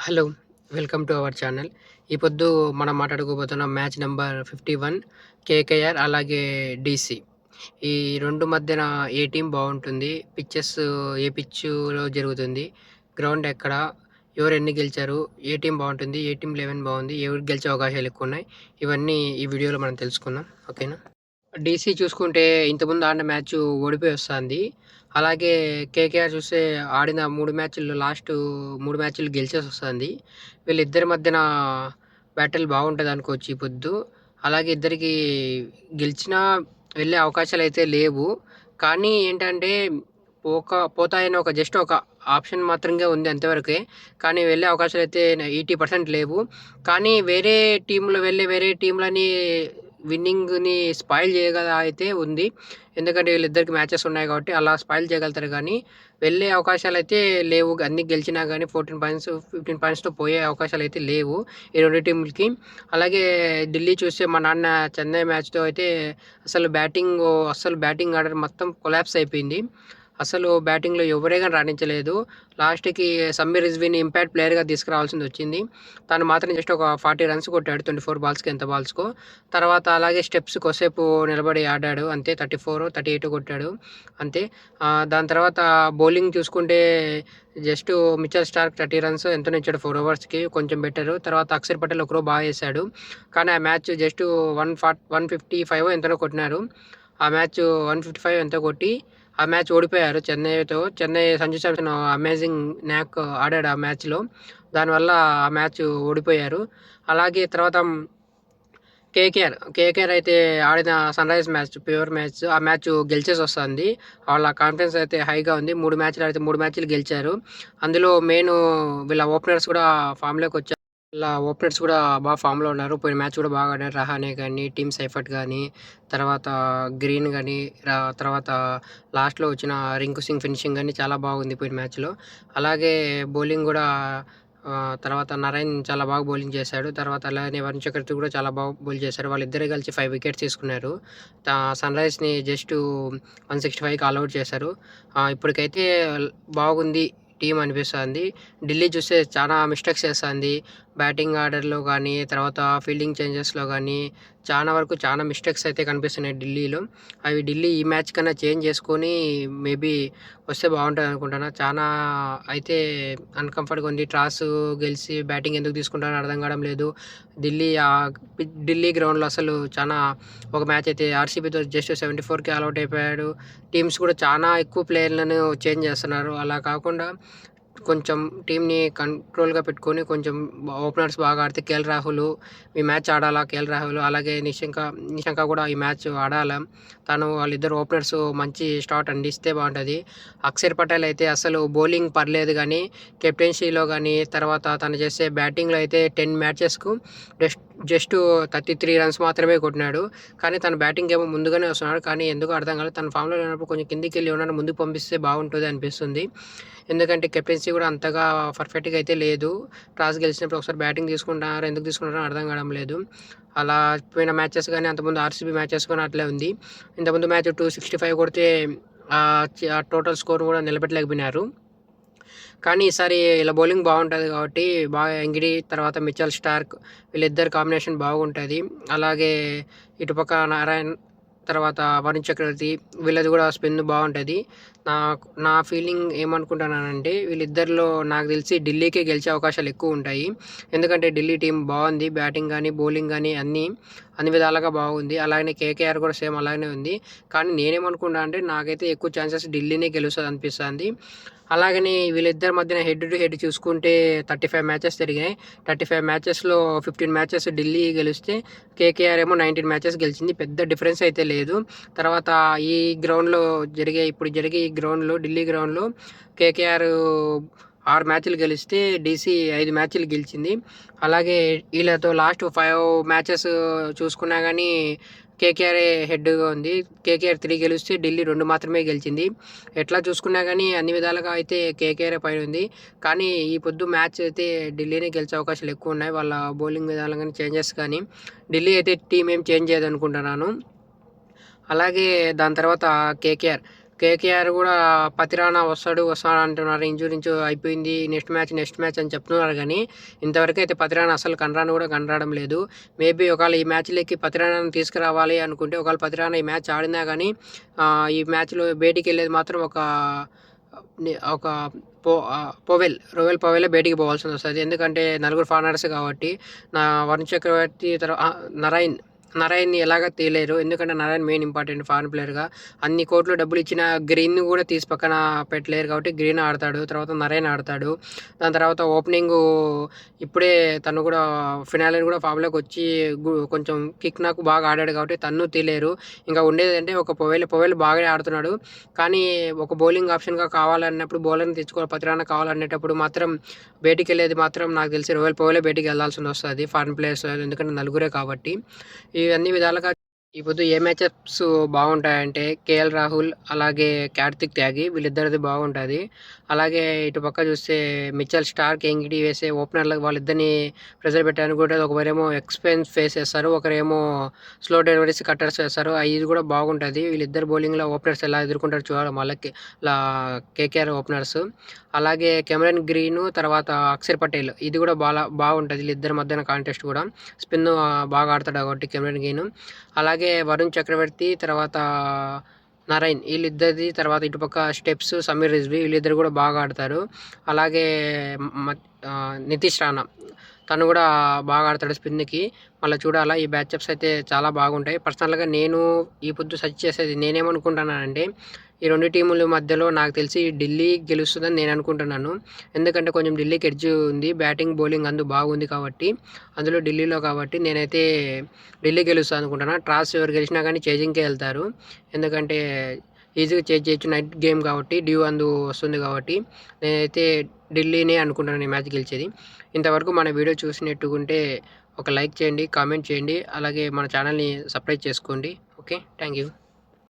Hello! Welcome to our channel. ఈ పొద్దు మనం మాట్లాడుకోబోతున్న మ్యాచ్ నంబర్ 51 కేకేఆర్ అలాగే డీసీ. ఈ 2 మధ్యన ఏ టీమ్ బావుంటుంది? పిచెస్ ఏ పిచ్‌లో జరుగుతుంది? గ్రౌండ్ ఎక్కడ? ఎవరు ఎన్ని గెలిచారు? ఏ టీమ్ బావుంటుంది? ఏ టీమ్ 11 బావుంది? ఎవరు గెలిచే అవకాశాలు ఎక్కువున్నాయి? ఇవన్నీ ఈ వీడియోలో మనం తెలుసుకుందాం. ఓకేనా? డీసీ చూసుకుంటే ఇంతకుముందు ఆడిన మ్యాచ్ ఓడిపోయి వస్తాంది. అలాగే కేకేఆర్ చూస్తే ఆడిన 3 మ్యాచ్‌ల్లో లాస్ట్ 3 మ్యాచ్‌లు గెలిచేసొస్తాంది. వీళ్ళిద్దరి మధ్యన బ్యాటిల్ బాగుంటదనుకోవచ్చు ఈ పొద్దు. అలాగే ఇద్దరికీ గెలిచినా వెళ్ళే అవకాశాలైతే లేవు. కానీ ఏంటంటే పోతాయని జస్ట్ ఒక ఆప్షన్ మాత్రంగా ఉంది అంతవరకే. కానీ వెళ్ళే అవకాశాలైతే 80% లేవు. కానీ వేరే టీమ్‌లని విన్నింగ్‌ని స్పాయిల్ చేయగల అయితే ఉంది. ఎందుకంటే వీళ్ళిద్దరికి మ్యాచెస్ ఉన్నాయి కాబట్టి అలా స్పాయిల్ చేయగలుగుతారు గానీ, వెళ్ళే అవకాశాలైతే లేవు. అన్నీ గెలిచినా గానీ 14 పాయింట్స్, 15 పాయింట్స్‌తో పోయే అవకాశాలైతే లేవు ఈ 2 టీములకి. అలాగే ఢిల్లీ చూస్తే మొన్న ఆడిన చెన్నై మ్యాచ్‌తో అయితే అస్సలు బ్యాటింగ్ ఆర్డర్ మొత్తం కొలాప్స్ అయిపోయింది. అసలు బ్యాటింగ్‌లో ఎవరే గాని రాణించలేదు. లాస్ట్‌కి సమీర్ రిజ్వీని ఇంపాక్ట్ ప్లేయర్‌గా తీసుకురావాల్సిందొచ్చింది. తను మాత్రం జస్ట్ ఒక 40 రన్స్ కొట్టాడు 24 బాల్స్‌కి ఎంత బాల్స్‌కో. తర్వాత అలాగే స్టెప్స్ కొద్దిసేపు నిలబడి ఆడాడు అంతే. 34, 38 కొట్టాడు అంతే. దాని తర్వాత బౌలింగ్ చూసుకుంటే జస్ట్ మిచెల్ స్టార్క్ 30 రన్స్ ఎంతనో ఇచ్చాడు 4 ఓవర్స్‌కి కొంచెం బెటరు. తర్వాత అక్షర్ పటేల్ ఒకరోజు బాగా చేశాడు. కానీ ఆ మ్యాచ్ జస్ట్ 155 ఎంతనో కొట్టినారు. ఆ మ్యాచ్ 155 ఎంతో కొట్టి ఆ మ్యాచ్ ఓడిపోయారు చెన్నైతో. సంజు శాంసన్ అమేజింగ్ న్యాక్ ఆడాడు ఆ మ్యాచ్‌లో. దానివల్ల ఆ మ్యాచ్ ఓడిపోయారు. అలాగే తర్వాత కేకేఆర్ అయితే ఆడిన సన్‌రైజ్ మ్యాచ్, ప్యూర్ మ్యాచ్. ఆ మ్యాచ్ గెలిచేసొస్తాంది. వాళ్ళ కాన్ఫిడెన్స్ అయితే హైగా ఉంది. 3 మ్యాచ్‌లు ఆడితే 3 మ్యాచ్‌లు గెలిచారు. అందులో వీళ్ళ ఓపెనర్స్ కూడా ఫామ్‌లోకొచ్చారు. బా ఫామ్‌లో ఉన్నారు. పోయిన మ్యాచ్ కూడా బాగా ఆడారు. రహానే గానీ, టీమ్ సైఫర్ట్ గానీ, తర్వాత గ్రీన్ గానీ, తర్వాత లాస్ట్‌లో వచ్చిన రింకు సింగ్ ఫినిషింగ్ గానీ చాలా బాగుంది పోయిన మ్యాచ్‌లో. అలాగే బౌలింగ్ గూడా తర్వాత నరైన్ చాలా బాగా బౌలింగ్ చేశాడు. తర్వాత అలానే వరుణ్ చక్రవర్తి కూడా చాలా బాగా బౌల్ చేశారు. వాళ్ళిద్దరే కలిసి 5 వికెట్స్ తీసుకున్నారు. సన్‌రైజ్‌ని జస్ట్ 165కి ఆల్ ఔట్ చేశారు. ఇప్పటికైతే బాగుంది టీమ్ అనిపిస్తాంది. ఢిల్లీ చూస్తే చాలా మిస్టేక్స్ చేస్తాంది. బ్యాటింగ్ ఆర్డర్‌లో గానీ, తర్వాత ఫీల్డింగ్ చేంజెస్‌లో గానీ, చాలా మిస్టేక్స్ అయితే కనిపిస్తున్నాయి ఢిల్లీలో. అవి ఢిల్లీ ఈ మ్యాచ్ కన్నా చేంజ్ చేసుకొని మేబీ వస్తే బాగుంటదనుకుంటున్నా. అయితే అన్‌కంఫర్ట్‌గా ఉంది. గెలిసి బ్యాటింగ్ ఎందుకు తీసుకుంటారో అర్థం కావడం లేదు. ఢిల్లీ గ్రౌండ్‌లో అసలు ఒక మ్యాచ్ అయితే ఆర్‌సీబీతో జస్ట్ 74కి ఆల్ ఔట్ అయిపోయాడు. టీమ్స్ కూడా చానా ఎక్కువ ప్లేయర్‌లను చేంజ్ చేస్తున్నారు. అలా కాకుండా కొంచెం టీమ్‌ని కంట్రోల్‌గా పెట్టుకొని కొంచెం ఓపెనర్స్ బాగా ఆడితే ఈ మ్యాచ్ ఆడాలా అలాగే నిషంక కూడా ఈ మ్యాచ్ ఆడాలా. వాళ్ళిద్దరు ఓపెనర్స్ మంచి స్టార్ట్ అందిస్తే బావుంటది. అక్షర్ పటేల్ అయితే అసలు బౌలింగ్ పర్లేదు గానీ, కెప్టెన్సీలో గానీ, తర్వాత తను చేసే బ్యాటింగ్‌లో అయితే 10 మ్యాచెస్‌కు జస్ట్ 33 రన్స్ మాత్రమే కొట్టినాడు. కానీ తన బ్యాటింగ్ ఏమో ముందుగానే వస్తున్నాడు. కానీ ఎందుకో అర్థం కాలేదు. తన ఫామ్‌లో లేనప్పుడు కొంచెం కిందికెళ్ళి ఎవరైనా ముందుకు పంపిస్తే బాగుంటది అనిపిస్తుంది. ఎందుకంటే కెప్టెన్సీ కూడా అంతగా పర్ఫెక్ట్‌గా అయితే లేదు. టాస్ గెలిచినప్పుడు ఒకసారి బ్యాటింగ్ తీసుకుంటున్నారు. ఎందుకు తీసుకుంటున్నారో అర్థం కావడం లేదు. అలా పోయిన మ్యాచెస్ గానీ, అంతకుముందు ఆర్‌సీబీ మ్యాచెస్ కూడా అట్లే ఉంది. ఇంతకుముందు మ్యాచ్ 265 కొడితే ఆ టోటల్ స్కోర్ కూడా నిలబెట్టలేకపోయినారు. కానీ ఈసారి ఇలా బౌలింగ్ బాగుంటది కాబట్టి బాగా ఎంగిడి, తర్వాత మిచెల్ స్టార్క్ వీళ్ళిద్దరి కాంబినేషన్ బాగుంటది. అలాగే ఇటుపక్క నారాయణ్, తర్వాత వరుణ్ చక్రవర్తి వీళ్ళది కూడా స్పిన్ బాగుంటది. నా ఫీలింగ్ ఏమనుకుంటున్నానంటే వీళ్ళిద్దరిలో నాకు తెలిసి ఢిల్లీకే గెలిచే అవకాశాలు ఎక్కువుంటాయి. ఎందుకంటే ఢిల్లీ టీమ్ బాగుంది. బ్యాటింగ్ గానీ, బౌలింగ్ గానీ అన్ని విధాలుగా బాగుంది. అలాగనే కేకేఆర్ కూడా సేమ్ అలాగనే ఉంది. కానీ నేనేమనుకుంటా అంటే నాకైతే ఎక్కువ ఛాన్సెస్ ఢిల్లీనే గెలుస్తదనిపిస్తాంది. అలాగని వీళ్ళిద్దరి మధ్యన హెడ్ టు హెడ్ చూసుకుంటే 35 మ్యాచెస్ జరిగాయి. 35 మ్యాచెస్‌లో 15 మ్యాచెస్ ఢిల్లీ గెలిస్తే, కేకేఆర్ ఏమో 19 మ్యాచెస్ గెలిచింది. పెద్ద డిఫరెన్స్ అయితే లేదు. తర్వాత ఇప్పుడు జరిగే ఈ గ్రౌండ్‌లో ఢిల్లీ గ్రౌండ్‌లో కేకేఆర్ 6 మ్యాచ్‌లు గెలిస్తే, డీసీ 5 మ్యాచ్‌లు గెలిచింది. అలాగే వీళ్ళతో లాస్ట్ 5 మ్యాచెస్ చూసుకున్నా గానీ కేకేఆరే హెడ్‌గా ఉంది. కేకేఆర్ 3 గెలిస్తే ఢిల్లీ 2 మాత్రమే గెలిచింది. ఎట్లా చూసుకున్నా గానీ అన్ని విధాలుగా అయితే కేకేఆరే పైనుంది. కానీ ఈ పొద్దు మ్యాచ్ అయితే ఢిల్లీనే గెలిచే అవకాశాలు ఎక్కువున్నాయి. వాళ్ళ బౌలింగ్ విధానం గానీ, చేంజెస్ కానీ. ఢిల్లీ అయితే టీమ్ ఏం చేంజ్ చేయదనుకుంటున్నాను. అలాగే దాని తర్వాత కేకేఆర్. కేకేఆర్ కూడా పతిరానా వస్తాడు అంటున్నారు. ఇంజూరీ అయిపోయింది, నెక్స్ట్ మ్యాచ్ అని చెప్తున్నారు. కానీ ఇంతవరకు అయితే పతిరానా అసలు కనరాడం లేదు. మేబీ ఒకవేళ ఈ మ్యాచ్లోకి పతిరానాని తీసుకురావాలి అనుకుంటే, ఒకవేళ పతిరానా ఈ మ్యాచ్ ఆడినా కానీ ఈ మ్యాచ్లో బయటికి వెళ్ళేది మాత్రం ఒక రోవెల్ పవెలే బయటికి పోవాల్సి వస్తుంది. ఎందుకంటే నలుగురు ఫారినర్స్ కాబట్టి. వరుణ్ చక్రవర్తి నరైన్ని ఎలాగ తీయలేరు. ఎందుకంటే నరైన్ మెయిన్ ఇంపార్టెంట్ ఫారెన్ ప్లేయర్గా. అన్ని కోట్లు డబ్బులు ఇచ్చిన గ్రీన్ కూడా తీసి పక్కన పెట్టలేరు కాబట్టి గ్రీన్ ఆడతాడు. తర్వాత నరైన్ ఆడతాడు. దాని తర్వాత ఓపెనింగ్ ఇప్పుడే తను కూడా ఫినాలే కూడా ఫామ్లోకి వచ్చి కొంచెం కిక్ నాకు బాగా ఆడాడు కాబట్టి తన్ను తీయలేరు. ఇంకా ఉండేది అంటే ఒక పొవెల్ బాగానే ఆడుతున్నాడు. కానీ ఒక బౌలింగ్ ఆప్షన్గా కావాలన్నప్పుడు బౌలర్ని తెచ్చుకోవాలి, పతిరానా కావాలనేటప్పుడు మాత్రం బయటికి వెళ్ళేది మాత్రం నాకు తెలిసి రోవెల్ పవెలే బయటికి వెళ్ళాల్సి వస్తుంది ఫారెన్ ప్లేయర్స్. ఎందుకంటే నలుగురే కాబట్టి. ఈ అన్ని విధాలుగా ఈ పొద్దు ఏ మ్యాచప్స్ బాగుంటాయంటే కేఎల్ రాహుల్ అలాగే కార్తిక్ త్యాగి వీళ్ళిద్దరిది బాగుంటుంది. అలాగే ఇటు పక్క చూస్తే మిచెల్ స్టార్క్ ఎంగిడి వేసే ఓపెనర్లకు వాళ్ళిద్దరిని ప్రెజర్ పెట్టడానికి కూడా ఒకరేమో ఎక్స్పెన్స్ ఫేస్ చేస్తారు, ఒకరేమో స్లో డెలివరీస్ కట్టర్స్ వేస్తారు. ఇది కూడా బాగుంటుంది. వీళ్ళిద్దరు బౌలింగ్లో ఓపెనర్స్ ఎలా ఎదుర్కొంటారు చూడాలి మళ్ళీ కేకేఆర్ ఓపెనర్స్. అలాగే కెమెరన్ గ్రీన్ తర్వాత అక్షర్ పటేల్ ఇది కూడా బాగుంటుంది. వీళ్ళిద్దరి మధ్యన కాంటెస్ట్ కూడా. స్పిన్ బాగా ఆడతాడు కాబట్టి కెమెరన్ గ్రీన్. అలాగే వరుణ్ చక్రవర్తి తర్వాత నరైన్ వీళ్ళిద్దరిది. తర్వాత ఇటుపక్క స్టెప్స్ సమీర్ రిజ్వీ వీళ్ళిద్దరు కూడా బాగా ఆడతారు. అలాగే నితీష్ రాణా తను కూడా బాగా ఆడతాడు స్పిన్కి. మళ్ళీ చూడాలా ఈ మ్యాచప్స్ అయితే చాలా బాగుంటాయి. పర్సనల్గా నేను ఈ పొద్దు సజెస్ట్ చేసేది నేనేమనుకుంటున్నానంటే, ఈ రెండు టీముల మధ్యలో నాకు తెలిసి ఢిల్లీ గెలుస్తుందని నేను అనుకుంటున్నాను. ఎందుకంటే కొంచెం ఢిల్లీకి ఎడ్జ్ ఉంది, బ్యాటింగ్ బౌలింగ్ బాగుంది కాబట్టి. అందులో ఢిల్లీలో కాబట్టి నేనైతే ఢిల్లీ గెలుస్తుంది అనుకుంటున్నాను. టాస్ ఎవరు గెలిచినా కానీ చేజింగ్కే వెళ్తారు. ఎందుకంటే ఈజీగా చేజ్ చేయొచ్చు, నైట్ గేమ్ కాబట్టి, డ్యూ వస్తుంది కాబట్టి నేనైతే ఢిల్లీనే అనుకుంటున్నాను ఈ మ్యాచ్ గెలిచేది. ఇంతవరకు మన వీడియో చూసినట్టుకుంటే ఒక లైక్ చేయండి, కామెంట్ చేయండి, అలాగే మన ఛానల్ని సబ్స్క్రైబ్ చేసుకోండి. Okay, thank you.